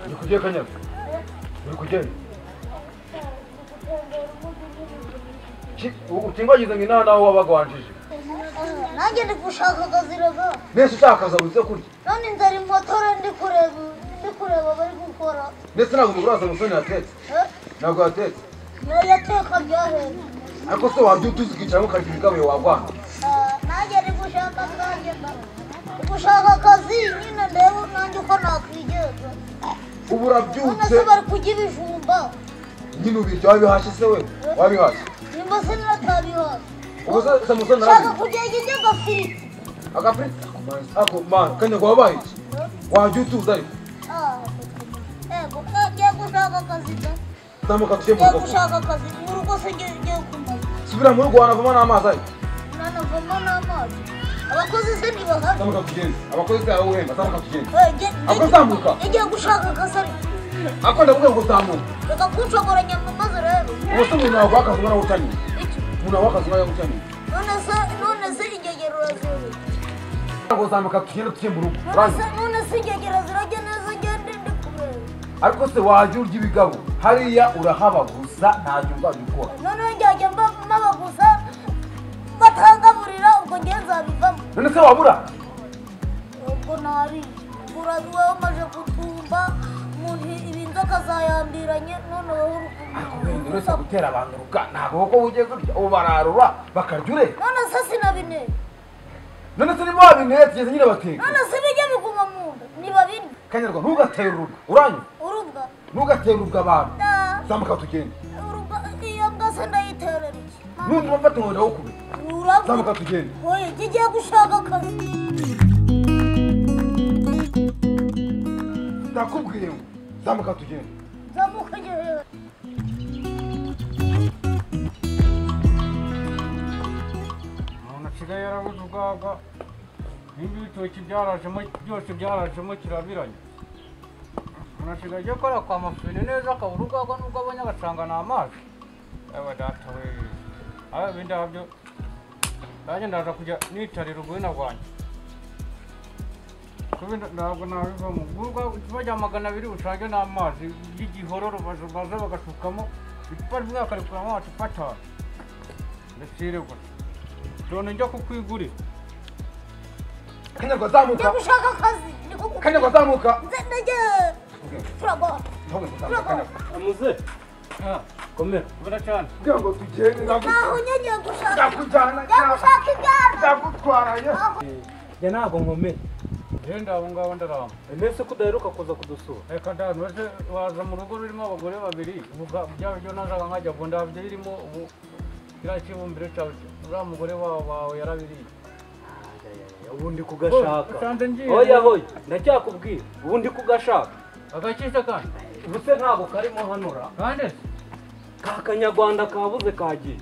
Uri kujya Kanyaru? Uri kujya? Utingagize ngina naho wabaga wanjije. Nanjye ndi gushaka akazi raga. Nese ushaka akazi uze kurya. None nzari motore ndi kureba bari gukora. Nese ntabwo uraza musoni atetse. Ntabwo atetse. Yateka byahera. Ariko se wabyo tuzikicara mu kazi bikabe wagwana. Nanjye ndi gushaka akazi. Gushaka akazi nyine ndeba nanjye uko nakwigeza. Ubu urabyutse. None bari kujya ibijumba. Nyine ubiryo wabihashye se we? Wabihashye? Nimba se natabihashye. Ubu se musoni Shaka kujya njye agafiriti. Agafiriti? Ako man, Kanyaru wabaye iki? Wajya utuza ariko. Ego, ngiye gushaka akazi da. Zamuka tujye mu Ngiye rugo. gushaka akazi mu rugo se ngiye kumaza. Subira mu rugo wanavamo n'amazi ariko. Nanavamo n'amazi. Abakozi se ntibahari. Zamuka tugende. Abakozi se aho uhemba, zamuka tugende. Ako Ngiye zamuka. ngiye gushaka akazi ariko. Ako ndavuga ngo zamuka. Reka kunshogora nyama maze rero. Ubu se umuntu wawe akazi umwana w'utaniye. Umuntu wawe akazi umwana w'utaniye. None se ingegero uraziwe. Ngo zamuka tugende tujye mu rugo. None se ingegero zirajya neza ngende ndi kubera. Ariko se wajya urya ibigabo hariya urahaba gusa ntacyo uzabikora. None njyajya mbaba gusa batangaburira ubwo ngiye nzabivamo. None se wabura? Ubwo nari uraziwe umaze gutumba umuntu ibinzoka zayambiranye none wowe uretse gutera abantu ruka ntabwo koko ugiye kurya ubu bararura bakarya ure. none se sinabine. None se niba wabineye tugeze nyine bateka. None se bijya biguma mu nda niba bine. Kanyarwa ntugatere uruga uranywa. Urubwa. Ntugatere uruga abantu. Zamuka tugende. Urubwa iyo mbwa se ndayiterera iki. Nundi bafata umwenda wo kubira. Zamuka tugende. Oye ngiye gushaka akazi. Ndakubwiye ngo zamuka tugende. Zamuka ngewe. Nasigaye yarabuze ubwaga n'ibindi bitoki byarajemo byose byarajemo kirabiranye. Nasigaye ajya akora kwa mafine neza akabura ubwaga nubwo abonye agasanga ni amazi. Ewe data we ibindi habyo nanjye ndaza kujya nitarira urwina rwanjye. Ntabwo nabivamo ubwo icupa rya 200 usange n'amazi y'igihororo baza bagashukamo icupa rimwe bakarikura amacupa 5 ndacire gusa none njya kukwigurira. Kanyarwa zamuka. Ngiye gushaka akazi. Kanyarwa zamuka. Ndajye. Turagora. Amuze komera ubona cyane kugira ngo tugende naho ngiye gushaka. ndakujyana gushaka ibyaro. ndagutwarayo. njye ntabwo nkomera genda abo ngabo ndaramba mbese ko udaheruka kuza kudusura. Reka dani wese waza mu rugo rurimo abagore babiri uvuga bya byo nazaga nkajya ngo ndabyo birimo ubu kiriya kibumbiro cyawe uriya mugore wawe yarabiriye. ubundi kugashaka oya hoya ndacyakubwira ubundi kugashaka agakisha kandi ubuse ntabwo karimo hanura kandi ka kanyarwanda kabuze kagiye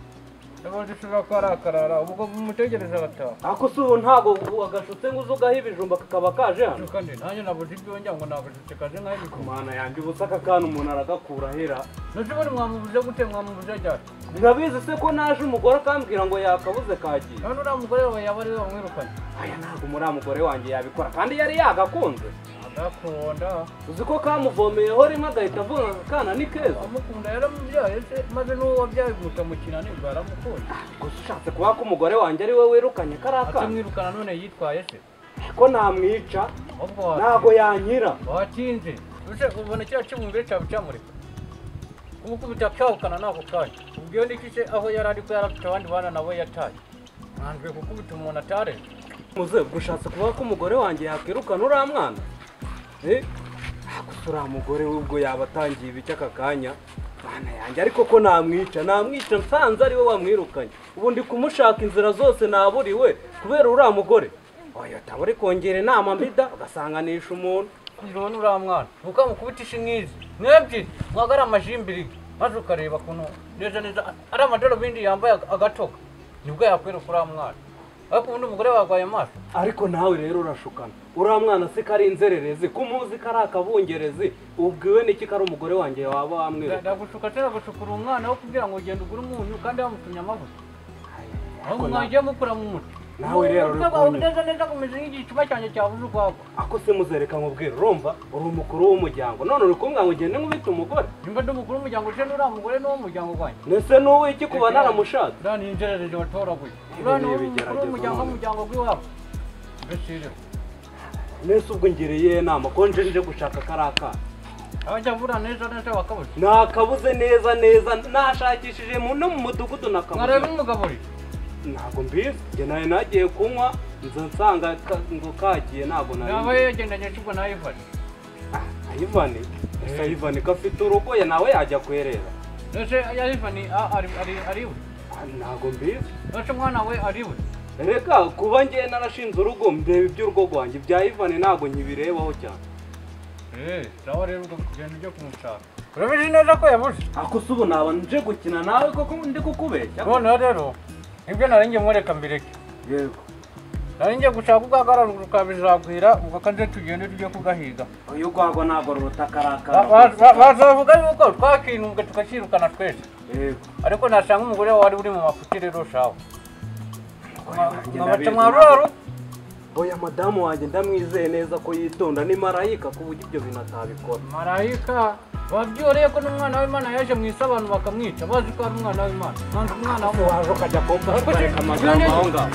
ndabona ishobora ko ari akarara ubwo mumutegereza agataha. ako si ubu ntabwo agashutse ngo uze ugaha ibijumba kakaba kaje hano kandi nanjye nabuze ibyo njya ngo nagashutse kaje nk'aho mana yanjye ubusa aka kana umuntu aragakura hera ntushobora mwamubuze gute mwamubuze ryari ndabizi se ko naje umugore akambwira ngo yakabuze kagiye none uriya mugore wawe yaba ari we wamwirukanye. aya ntabwo muri mugore wanjye yabikora kandi yari yagakunze agakunda uzi ko kamuvomeyeho rimwe agahita avuga akana ni keza amukunda yaramubyaye se maze n'uwo wabyaye mukamukina nibwo aramukunda. gusa ushatse kuba ko umugore wanjye ari we wirukanye kariya kana atamwirukana none yitwaye se ko namwica ntabwo yankira watinze ubona kiriya cy'umubiri cyawe cyamureka kumukubita cyahukana n'ako kanya ubwiyo n'iki se aho yari ari ko yarafite abandi bana nawe yataye ntanzwe gukubita umuntu atareze. muze gushatse kuba ko umugore wanjye yakwirukana uriya mwana gusa uriya mugore we ubwo yaba atangiye ibiki aka kanya mwana yanjye ariko ko namwica nsanze ari we wamwirukanye ubu ndi kumushaka inzira zose naburiwe kubera uriya mugore oya ataba ari kongera inama mbida ugasanganisha umuntu none uriya mwana ukamukubitisha nk'izi mwebye mwaga ari amajimbiri maze ukareba ukuntu neza neza ari amadarubindi yambaye agatoka nibwo yakwiruka uriya mwana ariko ubundi umugore warwaye amaso. ariko nawe rero urashukana uriya mwana se ko ari inzererezi ko umuzi ko ari akabungerezi ubwiwe n'iki ko ari umugore wanjye waba wamwirukana. ndagushuka cyangwa gushukura umwana wo kugira ngo ugende ugure umunyu kandi yamutumye amavuta aho mwagiye mukura mu muti nawe rero uri kunywa neza neza kumeze nk'igicuba cyanjye cyabuze urwagwa. ako se muzereka nkubwira urumva uri umukuru w'umuryango none uri kumwe ngo ugende nkubita umugore nimba ndi umukuru w'umuryango uje n'uriya mugore n'uwo muryango wanjye ndetse n'uwo iki kuba naramushatse uriya ni injerereje watoraguye uriya ni umukuru w'umuryango w'iwabo mbese rero nese ubwo ngereye inama ko nje gushaka karaka abajya vura neza neza bakabuze nakabuze neza neza nashakishije no mu mudugudu nakabuze nkareba umugaburi ntabwo mbizi njye nawe nagiye kunywa nza nsanga ngo kagiye ntabwo nari naba yegendanye cyubwo nawe ifashe ayivani ese ayivani ko afite urugo ye nawe yajya kwerera ese ayivani ari we ntabwo mbizi ese umwana we ari we reka kuba njye narashinze urugo ndeba iby'urugo rwanjye bya ivani ntabwo nkibirebaho cyane sawa rero ubwo kugenda ujya kumushaka urabizi neza ko yabuze ako se ubu naba nje gukina nawe koko ndi kukubeshya noneho rero nibyo nari ngiye mureka mbireke yego nari ngiye gushaka ubwagarara ukabizagwira ubwo kandi tugende tujye kugahiga uyu rwagwa ntabwo rutakara bazavuga yuko twakinubwe tukakirukana twese yego ariko nasanga umugore wari uri mu mafuti rero shawe nkabaca mwaruraru oya madamu wanjye ndamwizeye neza ko yitonda ni marayika ku buryo ibyo bintu atabikora marayika babyoreye ko n'umwana w'Imana yaje mu isi abantu bakamwica bazi ko ari umwana w'Imana manzi umwana wawe waje ukajya kumva ukareka amagambo aho ngaho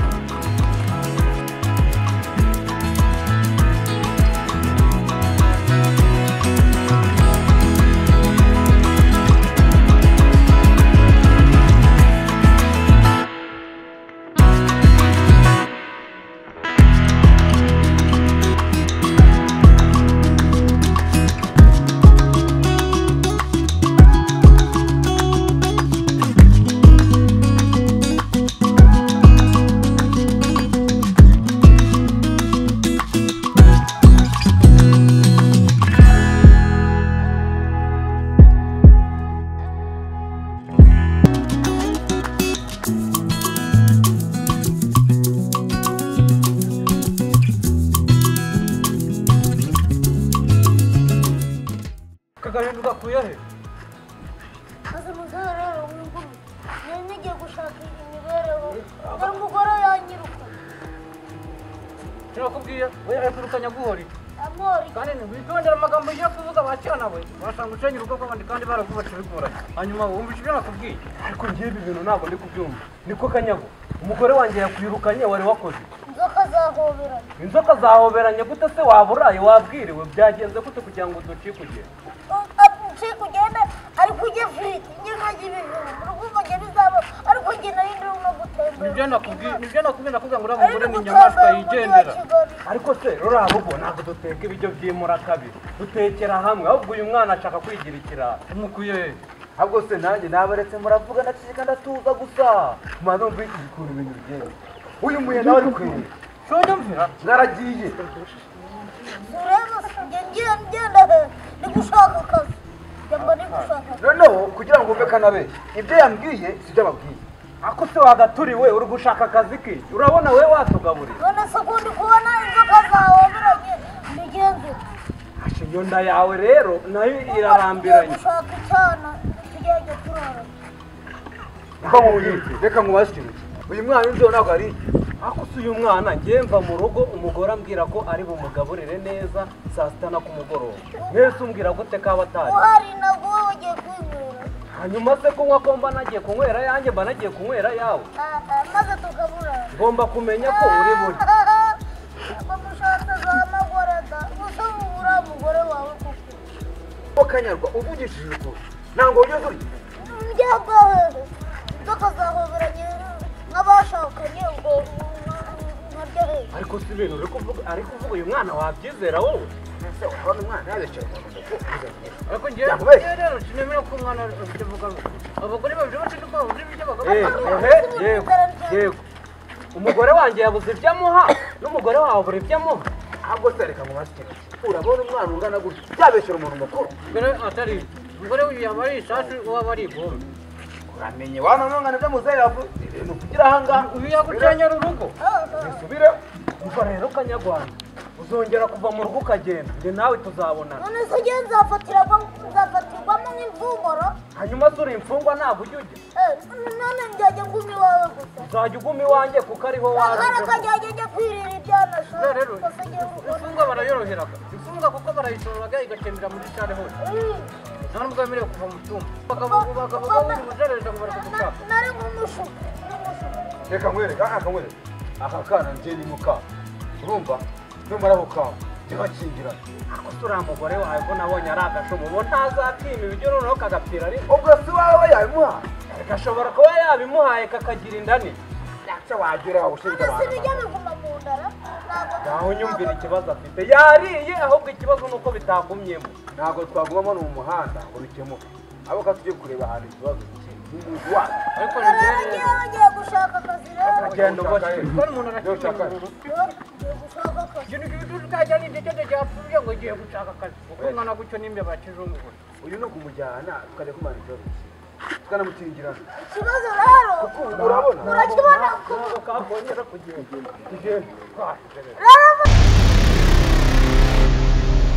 kagahinduka kuyahe maze muzehe rero wingumi nari nigiye gushaka imibereho dore umugore yanyiruka sinakubwiye we arakurukanya guhori amori kandi witondera amagambo ugiye kuvuga bakirana we wasanga ucenye urugo rw'abandi kandi barakubatse bigoranye hanyuma wumvise ibyo nakubwiye ariko ngiye ibi bintu ntabwo ndi kubyumva niko kanyago umugore wanjye yakwirukanye wari wakoze inzoka zahoberanye inzoka zahoberanye gute se waburaye wabwiriwe byagenze gute kugira ngo ducike ugende nshaka kugenda ariko ujye firiti njye ntajya ibijumba urumva njye bizaba ariko njye nari ndi no gutembera nibyo nakubwiye nakubwira ngo uriya mugore ni inyamaswa yigendera ariko se ruriya rugo ntabwo duteka ibiryo byimura kabiri dutekera hamwe ahubwo uyu mwana ashaka kwigira ikirara umukuye ahubwo se nanjye nabaretse muravuga ndaceceka ndatuza gusa mwana umva ukuntu ibintu bigenda uyu muye nawe ari kwira shonje mvira mwaragiye ureba njye ngenda he ndi gushaka akazi njya ndi gushaka noneho kugira ngo umve kanabeshye ibyo yambwiye sibyo ababwiye ako se wagaturiwe uri gushaka akazi ke urabona we watugaburira none se ko ndi kubona inzoka zahoberanye mbigenze ashe iyo nda yawe rero nayo irarambiranye gushaka icyana tujyanye turara mva mu buyite reka nkubaze ikintu uyu mwana w'inzobe ntabwo ari ako se uyu mwana ngiye mva mu rugo umugore ambwira ko ari bumugaburire neza saa sita na ku mugoroba mwese umbwira gute kaba atari uhari nabwo wowe ugiye kwinywera hanyuma se kunywa ko mba nagiye kunywera yanjye mba nagiye kunywera yawe maze tukaburara ngomba kumenya ko uri buri bamushatse za magorada gusa ubura umugore wawe kuko ko kanyarwa uvugishije ukuri ntabwo ugeze urya njyagahehe inzoka zahoberanye nk'abashakanye ubwo nkarya hehe ariko si ibintu uri kuvuga ari kuvuga uyu mwana wabyizera wowe ese urabona umwana yazicaye mu nda ko ariko njyewe rero sinemera ko umwana avuga abagore babiri bafite ko babuze ibyo bagabana yego umugore wanjye yabuze ibyo amuha n'umugore wawe abura ibyo amuha ahubwo se reka nkubaze ikintu urabona umwana ungana gutya byabeshyira umuntu mukuru mbere atari umugore w'uyu yaba ari isasu waba ari igombe uramenye wanonongana ibyo muzehe yavuze ibintu kugira ahangaha uyu yagucenyera urugo bisubireho umva rero kanyarwanda uzongera kuva mu rugo ukagenda njye nawe tuzabonana none se njye nzafatirwamo nk'imfungwa. hanyuma se uri imfungwa ntabwo ujya None njyajya nguma iwawe gusa. uzajya uguma iwanjye kuko ariho waje Akajyajya njya kwirira ibyana shaka. rero imfungwa barayoroheraga imfungwa kuko barayishororaga igatembera muri sare hose nta nubwo wemerewe kuva mu cyumba bakavuga buri mujareza ngo bari kugushaka nari nk'umushuka. reka nkwereke aka kana njye ni muka urumva numara ako kana ntibakingirane ako se uriya mugore wawe ko nabonye ari agashomo ubu ntazapima ibiryo noneho kagapfira ariko ubwo si wawe yabimuhaye gashobora kuba yabimuhaye kakagira inda nini ese wagira ushinzwe None abantu sinijya biguma mu ndara. naho nyumvira ikibazo afite yariye ahubwo ikibazo ni uko bitagumyemo ntabwo twagumamo mu muhanda ngo bikemuke ahubwo tujye kureba ahantu ikibazo kiri n'umuzi wacu ariko Ngiye bagiye gushaka akazi rero. agenda uboshye ko umuntu arakimura Ngiye gushaka akazi. ikintu kikajya n'igitego cyapfuye ngo ugiye gushaka akazi kuko ungana gutyo n'imbeba kizungu uyu ni ukumujyana tukajya kumara ikibazo tukanamukingirana Ikibazo rero. urabona Urakibona ko kakongera kugenda tugende rero